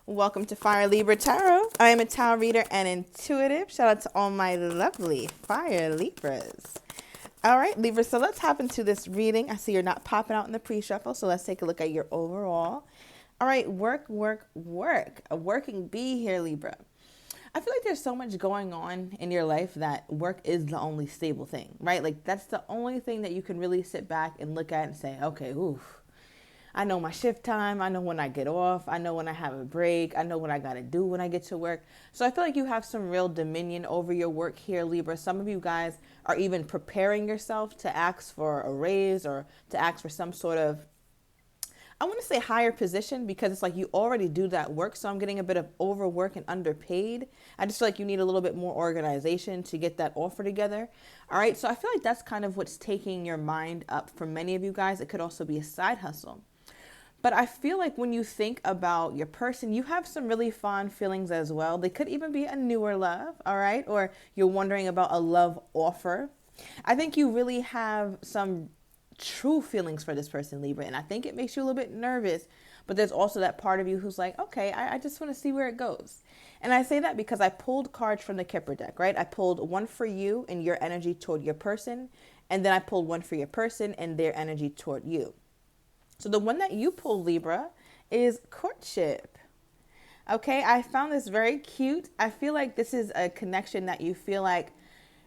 Welcome to Fire Libra Tarot. I am a tarot reader and intuitive. Shout out to all my lovely Fire Libras. All right, Libra, so let's hop into this reading. I see you're not popping out in the pre-shuffle, so let's take a look at your overall. All right, work. A working bee here, Libra. I feel like there's so much going on in your life that work is the only stable thing, right? Like that's the only thing that you can really sit back and look at and say, okay, oof. I know my shift time. I know when I get off. I know when I have a break. I know what I got to do when I get to work. So I feel like you have some real dominion over your work here, Libra. Some of you guys are even preparing yourself to ask for a raise or to ask for some sort of, I want to say higher position, because it's like you already do that work. So I'm getting a bit of overwork and underpaid. I just feel like you need a little bit more organization to get that offer together. All right. So I feel like that's kind of what's taking your mind up for many of you guys. It could also be a side hustle. But I feel like when you think about your person, you have some really fond feelings as well. They could even be a newer love, all right? Or you're wondering about a love offer. I think you really have some true feelings for this person, Libra. And I think it makes you a little bit nervous. But there's also that part of you who's like, okay, I just want to see where it goes. And I say that because I pulled cards from the Kipper deck, right? I pulled one for you and your energy toward your person. And then I pulled one for your person and their energy toward you. So the one that you pull, Libra, is courtship. Okay, I found this very cute. I feel like this is a connection that you feel like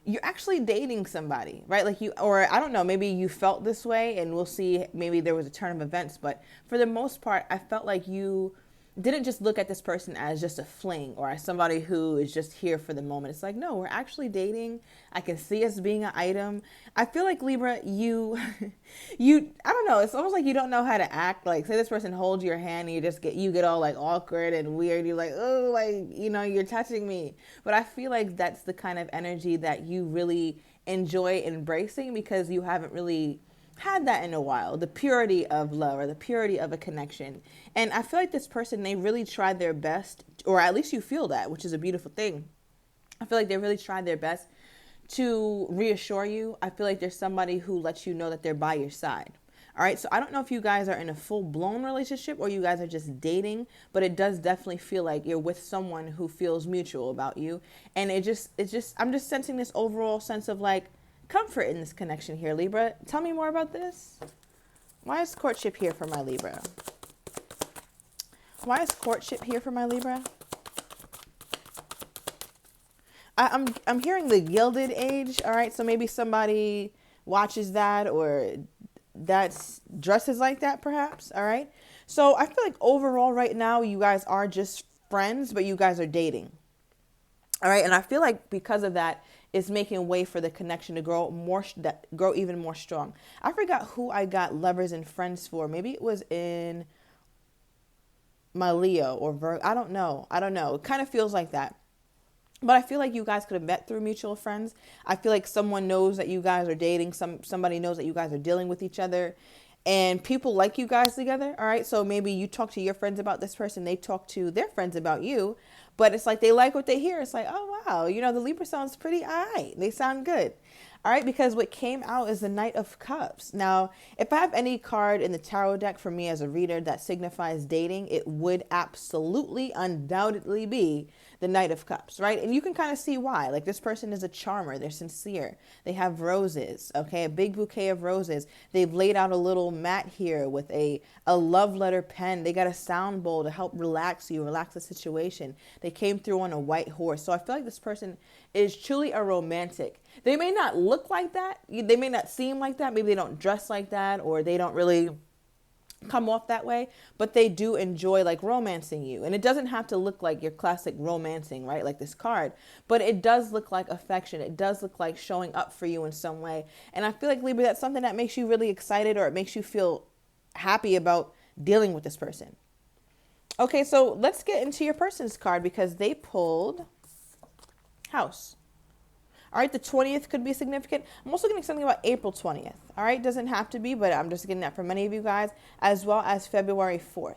you're actually dating somebody, right? Like you, or I don't know, maybe you felt this way, and we'll see, maybe there was a turn of events. But for the most part, I felt like you didn't just look at this person as just a fling or as somebody who is just here for the moment. It's like, no, we're actually dating. I can see us being an item. I feel like, Libra, you, I don't know. It's almost like you don't know how to act. Like, say this person holds your hand and you get all like awkward and weird. You're like, oh, like, you're touching me. But I feel like that's the kind of energy that you really enjoy embracing, because you haven't really had that in a while, the purity of love or the purity of a connection. And I feel like this person, they really tried their best, or at least you feel that, which is a beautiful thing. I feel like they really tried their best to reassure you. I feel like there's somebody who lets you know that they're by your side. All right. So I don't know if you guys are in a full blown relationship or you guys are just dating, but it does definitely feel like you're with someone who feels mutual about you. And I'm just sensing this overall sense of like comfort in this connection here, Libra. Tell me more about this. Why is courtship here for my Libra? Why is courtship here for my Libra? I'm hearing the Gilded Age. All right, so maybe somebody watches that or that's dresses like that, perhaps. All right. So I feel like overall right now you guys are just friends, but you guys are dating. All right, and I feel like because of that, it's making way for the connection to grow even more strong. I forgot who I got lovers and friends for. Maybe it was in my Leo or Virgo. I don't know. It kind of feels like that. But I feel like you guys could have met through mutual friends. I feel like someone knows that you guys are dating. Somebody knows that you guys are dealing with each other. And people like you guys together, all right? So maybe you talk to your friends about this person. They talk to their friends about you. But it's like they like what they hear. It's like, oh, wow, the Libra sounds pretty all right. They sound good. All right, because what came out is the Knight of Cups. Now, if I have any card in the tarot deck for me as a reader that signifies dating, it would absolutely, undoubtedly be the Knight of Cups, right? And you can kind of see why. Like, this person is a charmer. They're sincere. They have roses, okay? A big bouquet of roses. They've laid out a little mat here with a love letter pen. They got a sound bowl to help relax the situation. They came through on a white horse. So I feel like this person is truly a romantic. They may not look like that. They may not seem like that. Maybe they don't dress like that, or they don't really come off that way, but they do enjoy like romancing you. And it doesn't have to look like your classic romancing, right? Like this card, but it does look like affection. It does look like showing up for you in some way. And I feel like, Libra, that's something that makes you really excited, or it makes you feel happy about dealing with this person. Okay, so let's get into your person's card, because they pulled House. All right, the 20th could be significant. I'm also getting something about April 20th. All right, doesn't have to be, but I'm just getting that for many of you guys, as well as February 4th.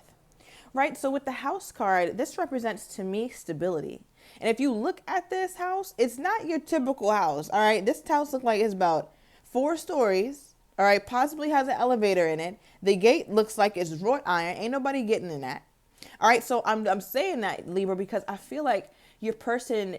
Right, so with the House card, this represents to me stability. And if you look at this house, it's not your typical house. All right, this house looks like it's about 4 stories. All right, possibly has an elevator in it. The gate looks like it's wrought iron. Ain't nobody getting in that. All right, so I'm saying that, Libra, because I feel like your person,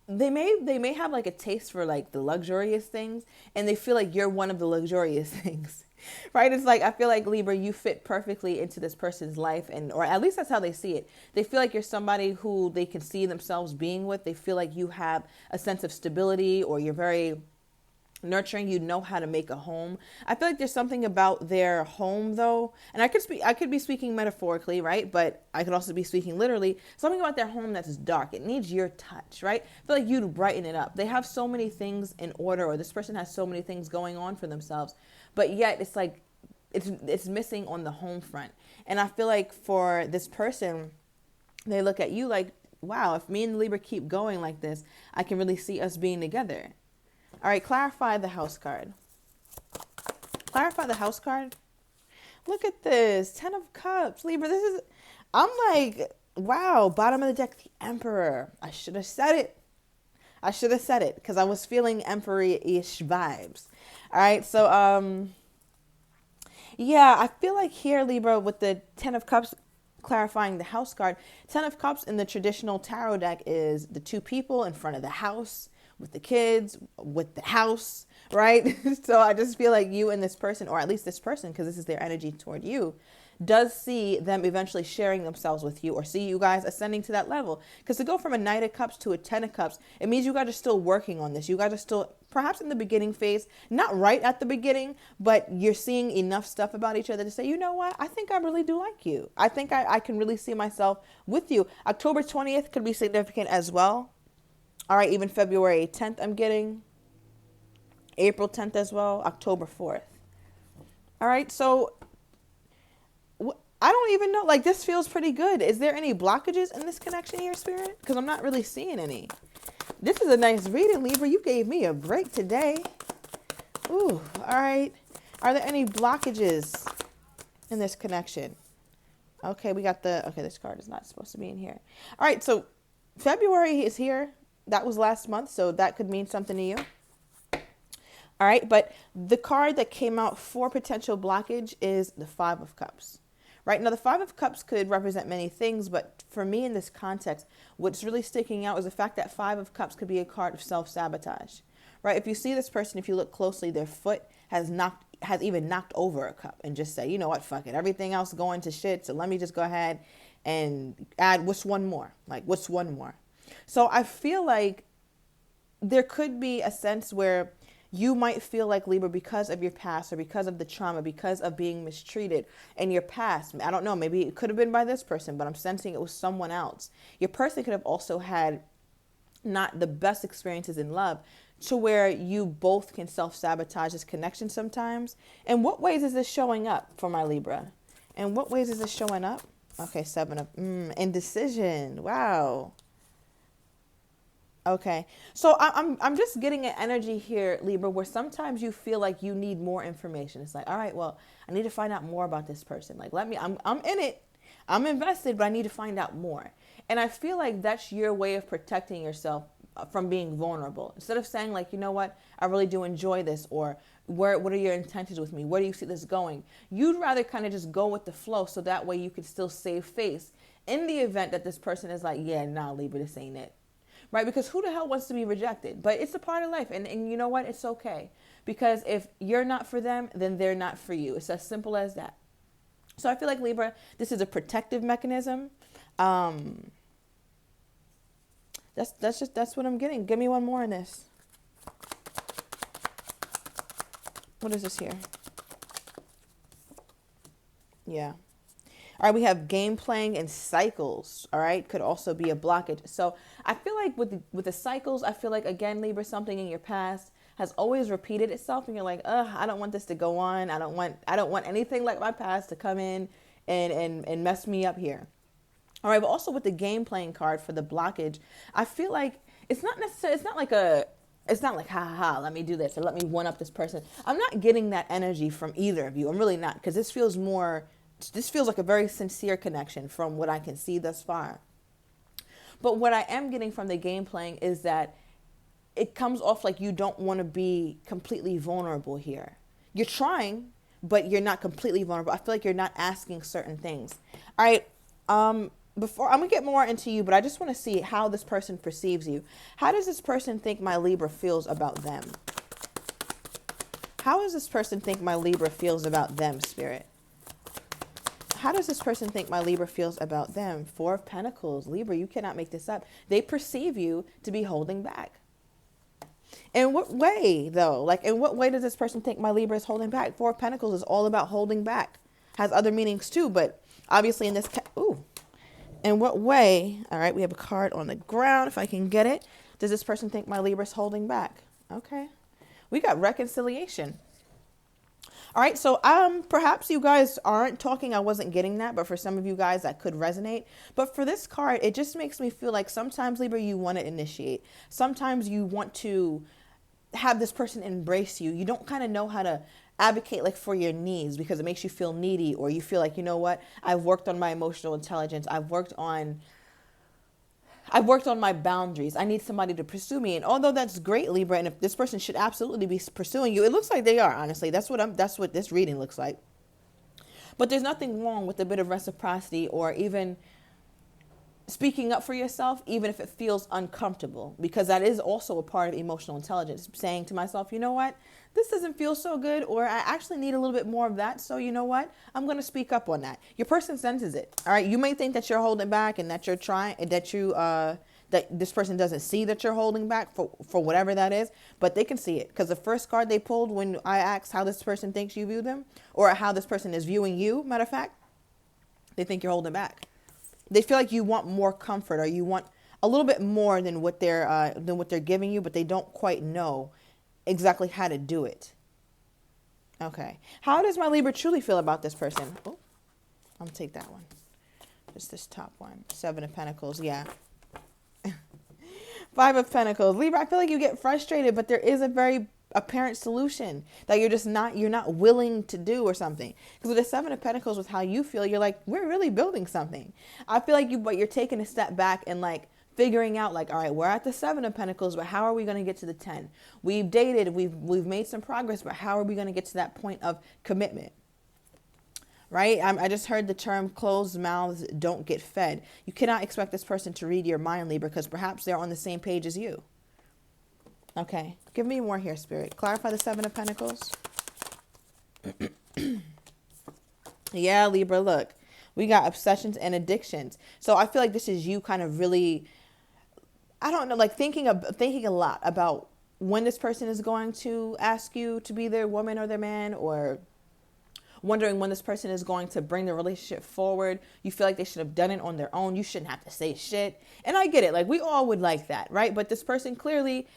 they may have like a taste for like the luxurious things, and they feel like you're one of the luxurious things. Right? It's like I feel like, Libra, you fit perfectly into this person's life, and or at least that's how they see it. They feel like you're somebody who they can see themselves being with. They feel like you have a sense of stability, or you're very nurturing, you know how to make a home. I feel like there's something about their home though, and I could be speaking metaphorically, right? But I could also be speaking literally. Something about their home that's dark. It needs your touch, right? I feel like you'd brighten it up. They have so many things in order, or this person has so many things going on for themselves, but yet it's like it's missing on the home front. And I feel like for this person, they look at you like, wow, if me and Libra keep going like this, I can really see us being together. All right, clarify the house card. Clarify the house card. Look at this. 10 of Cups. Libra, this is, I'm like, wow, bottom of the deck, the Emperor. I should have said it. I should have said it because I was feeling Emperor-ish vibes. All right, so, yeah, I feel like here, Libra, with the 10 of Cups, clarifying the house card, 10 of Cups in the traditional tarot deck is the two people in front of the house, with the kids, with the house, right? So I just feel like you and this person, or at least this person, because this is their energy toward you, does see them eventually sharing themselves with you, or see you guys ascending to that level. Because to go from a Knight of Cups to a 10 of Cups, it means you guys are still working on this. You guys are still perhaps in the beginning phase, not right at the beginning, but you're seeing enough stuff about each other to say, you know what, I think I really do like you. I think I can really see myself with you. October 20th could be significant as well. All right, even February 10th I'm getting. April 10th as well. October 4th. All right, so I don't even know. Like, this feels pretty good. Is there any blockages in this connection here, Spirit? Because I'm not really seeing any. This is a nice reading, Libra. You gave me a break today. Ooh, all right. Are there any blockages in this connection? Okay, we got okay, this card is not supposed to be in here. All right, so February is here. That was last month, so that could mean something to you. All right, but the card that came out for potential blockage is the 5 of Cups. Right, now the 5 of Cups could represent many things, but for me in this context, what's really sticking out is the fact that 5 of Cups could be a card of self-sabotage. Right, if you see this person, if you look closely, their foot has even knocked over a cup and just say, you know what, fuck it, everything else going to shit, so let me just go ahead and add what's one more? Like, what's one more? So I feel like there could be a sense where you might feel like, Libra, because of your past, or because of the trauma, because of being mistreated in your past. I don't know, maybe it could have been by this person, but I'm sensing it was someone else. Your person could have also had not the best experiences in love, to where you both can self-sabotage this connection sometimes. In what ways is this showing up for my Libra? In what ways is this showing up? Okay, 7 of indecision. Wow. Okay, so I'm just getting an energy here, Libra, where sometimes you feel like you need more information. It's like, all right, well, I need to find out more about this person. Like, I'm in it, I'm invested, but I need to find out more. And I feel like that's your way of protecting yourself from being vulnerable. Instead of saying like, you know what, I really do enjoy this, or what are your intentions with me? Where do you see this going? You'd rather kind of just go with the flow, so that way you can still save face in the event that this person is like, yeah, nah, Libra, this ain't it. Right? Because who the hell wants to be rejected? But it's a part of life. And you know what? It's okay. Because if you're not for them, then they're not for you. It's as simple as that. So I feel like, Libra, this is a protective mechanism. That's what I'm getting. Give me one more in this. What is this here? Yeah. All right, we have game playing and cycles, all right, could also be a blockage. So I feel like with the cycles, I feel like, again, Libra, something in your past has always repeated itself, and you're like, I don't want this to go on. I don't want anything like my past to come in and mess me up here. All right, but also with the game playing card for the blockage, I feel like it's not like, ha ha ha, let me do this, or let me one up this person. I'm not getting that energy from either of you. I'm really not, because this feels like a very sincere connection from what I can see thus far. But what I am getting from the game playing is that it comes off like you don't want to be completely vulnerable here. You're trying, but you're not completely vulnerable. I feel like you're not asking certain things. All right. Before I'm gonna get more into you, but I just want to see how this person perceives you. How does this person think my Libra feels about them? How does this person think my Libra feels about them, Spirit? How does this person think my Libra feels about them? Four of Pentacles. Libra, you cannot make this up. They perceive you to be holding back. In what way, though? Like, in what way does this person think my Libra is holding back? Four of Pentacles is all about holding back. Has other meanings too, but obviously in this... In what way? All right, we have a card on the ground, if I can get it. Does this person think my Libra is holding back? Okay. We got reconciliation. All right, so perhaps you guys aren't talking. I wasn't getting that, but for some of you guys that could resonate. But for this card, it just makes me feel like sometimes, Libra, you want to initiate. Sometimes you want to have this person embrace you. You don't kind of know how to advocate like for your needs because it makes you feel needy, or you feel like, you know what, I've worked on my emotional intelligence. I've worked on my boundaries. I need somebody to pursue me. And although that's great, Libra, and if this person should absolutely be pursuing you, it looks like they are, honestly. That's what this reading looks like. But there's nothing wrong with a bit of reciprocity or even speaking up for yourself, even if it feels uncomfortable, because that is also a part of emotional intelligence. Saying to myself, you know what, this doesn't feel so good, or I actually need a little bit more of that. So you know what, I'm going to speak up on that. Your person senses it. All right. You may think that you're holding back and that you're trying, that this person doesn't see that you're holding back for whatever that is, but they can see it, because the first card they pulled when I asked how this person thinks you view them, or how this person is viewing you, matter of fact, they think you're holding back. They feel like you want more comfort, or you want a little bit more than what they're giving you, but they don't quite know exactly how to do it. Okay. How does my Libra truly feel about this person? Oh, I'm gonna take that one. Just this top one. Seven of Pentacles. Yeah. Five of Pentacles. Libra, I feel like you get frustrated, but there is a very apparent solution that you're not willing to do or something. Because with the Seven of Pentacles, with how you feel, you're like, we're really building something. I feel like but you're taking a step back and like figuring out like, all right, we're at the Seven of Pentacles, but how are we going to get to the 10? We've dated, we've made some progress, but how are we going to get to that point of commitment? Right? I just heard the term closed mouths don't get fed. You cannot expect this person to read your mind, Libra, because perhaps they're on the same page as you. Okay. Give me more here, Spirit. Clarify the Seven of Pentacles. Yeah, Libra, look. We got obsessions and addictions. So I feel like this is you kind of really, I don't know, like thinking a lot about when this person is going to ask you to be their woman or their man, or wondering when this person is going to bring the relationship forward. You feel like they should have done it on their own. You shouldn't have to say shit. And I get it. Like, we all would like that, right? But this person clearly,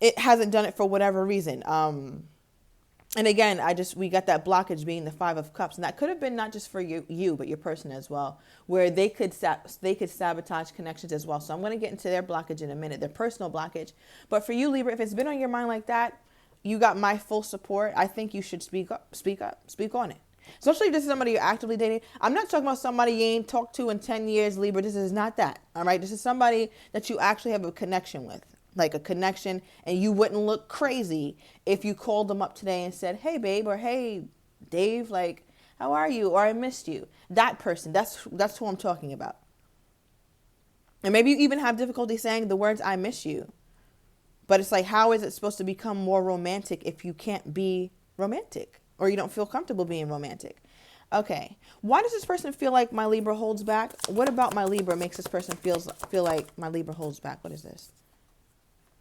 it hasn't done it for whatever reason. And again, we got that blockage being the Five of Cups. And that could have been not just for you, but your person as well, where they could sabotage connections as well. So I'm going to get into their blockage in a minute, their personal blockage. But for you, Libra, if it's been on your mind like that, you got my full support. I think you should speak on it. Especially if this is somebody you're actively dating. I'm not talking about somebody you ain't talked to in 10 years, Libra. This is not that. All right. This is somebody that you actually have a connection with, like a connection, and you wouldn't look crazy if you called them up today and said, hey, babe, or hey, Dave, like, how are you? Or I missed you. That person, that's who I'm talking about. And maybe you even have difficulty saying the words, I miss you. But it's like, how is it supposed to become more romantic if you can't be romantic, or you don't feel comfortable being romantic? Okay. Why does this person feel like my Libra holds back? What about my Libra makes this person feel like my Libra holds back? What is this?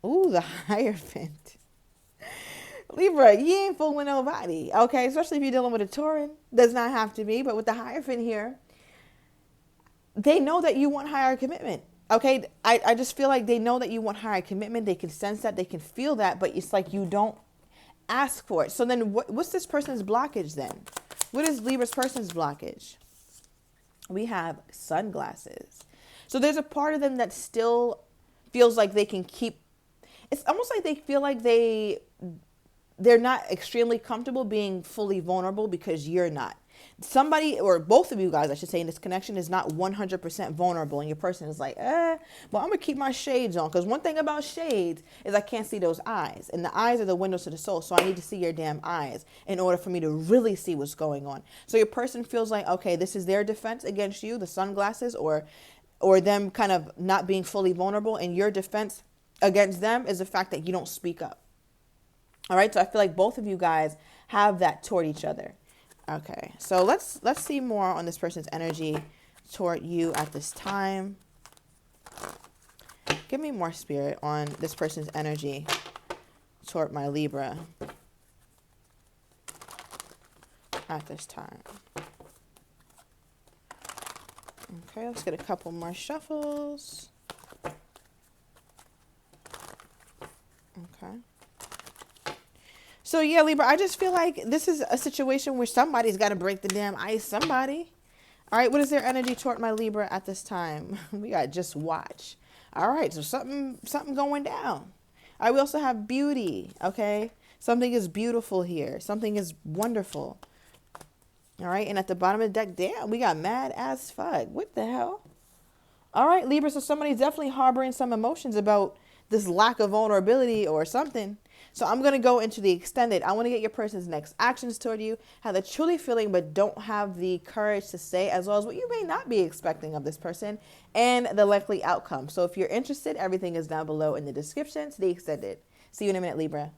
Ooh, the Hierophant. Libra, you ain't fooling nobody. Okay. Especially if you're dealing with a Tauran. Does not have to be, but with the Hierophant here, they know that you want higher commitment. Okay, I just feel like they know that you want higher commitment. They can sense that. They can feel that. But it's like you don't ask for it. So then what's this person's blockage then? What is Libra's person's blockage? We have sunglasses. So there's a part of them that still feels like they can keep. It's almost like they feel like they're not extremely comfortable being fully vulnerable because you're not. Somebody, or both of you guys, I should say, in this connection is not 100% vulnerable. And your person is like, well, I'm going to keep my shades on. Because one thing about shades is I can't see those eyes. And the eyes are the windows to the soul. So I need to see your damn eyes in order for me to really see what's going on. So your person feels like, okay, this is their defense against you, the sunglasses, or them kind of not being fully vulnerable. And your defense against them is the fact that you don't speak up. All right. So I feel like both of you guys have that toward each other. Okay. So let's see more on this person's energy toward you at this time. Give me more, Spirit, on this person's energy toward my Libra at this time. Okay, let's get a couple more shuffles. Okay. So yeah, Libra, I just feel like this is a situation where somebody's got to break the damn ice. Somebody. All right, what is their energy toward my Libra at this time? We got just watch. All right, so something going down. All right, we also have beauty, okay? Something is beautiful here. Something is wonderful. All right, and at the bottom of the deck, damn, we got mad as fuck. What the hell? All right, Libra, so somebody's definitely harboring some emotions about this lack of vulnerability or something. So I'm going to go into the extended. I want to get your person's next actions toward you, how they're truly feeling but don't have the courage to say, as well as what you may not be expecting of this person and the likely outcome. So if you're interested, everything is down below in the description to the extended. See you in a minute, Libra.